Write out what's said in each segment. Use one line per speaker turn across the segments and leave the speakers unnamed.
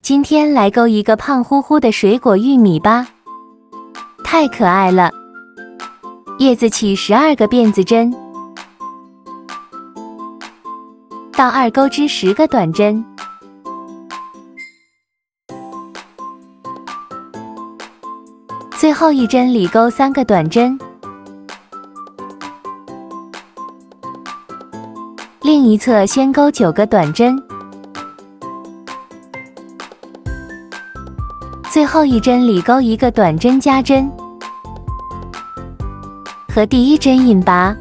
今天来勾一个胖乎乎的水果玉米吧，太可爱了。叶子起12个辫子针，到2钩织10个短针，最后一针里钩3个短针，另一侧先钩9个短针，最后一针里钩1个短针加针，和第一针引拔。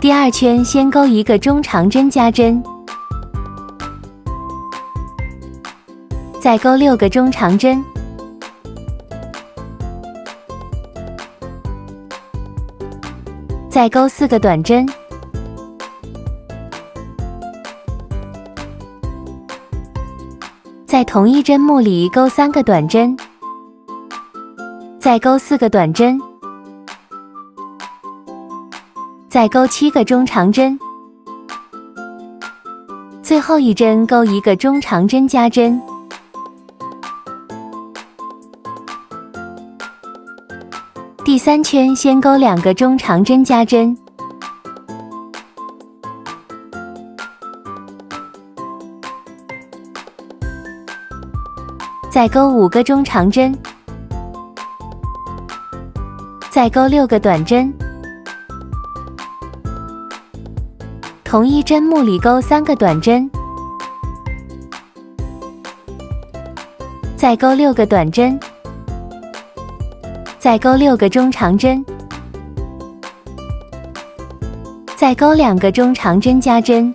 第2圈先钩1个中长针加针，再钩6个中长针，再钩4个短针，在同一针目里钩3个短针，再钩4个短针，再钩7个中长针，最后一针钩1个中长针加针，第3圈先钩2个中长针加针，再钩5个中长针，再钩6个短针，同一针目里钩3个短针，再钩6个短针，再钩6个中长针，再钩2个中长针加针，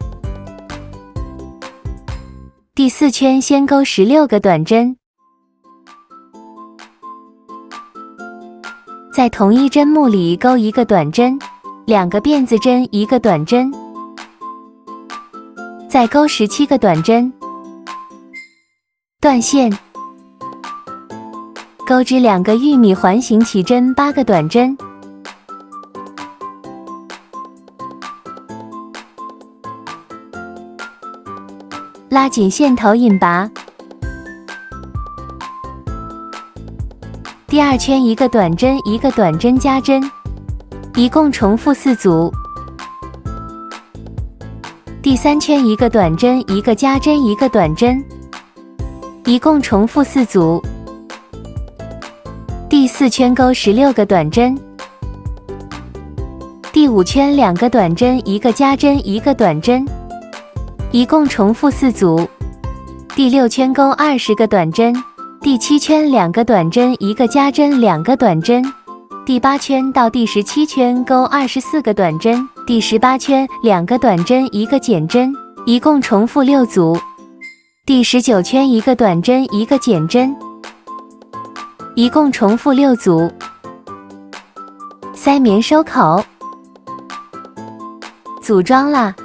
第4圈先钩16个短针，在同一针目里钩1个短针，2个辫子针1个短针，再钩17个短针，断线，钩织2个玉米环形起针8个短针，拉紧线头引拔。第2圈1个短针1个短针加针，一共重复4组。第3圈1个短针1个加针1个短针，一共重复4组。第4圈钩16个短针，第5圈2个短针1个加针1个短针，一共重复4组。第6圈钩20个短针，第7圈2个短针1个加针2个短针，第8圈到第17圈钩24个短针，第18圈2个短针1个减针，一共重复6组。第19圈1个短针1个减针，一共重复6组。塞棉收口，组装啦。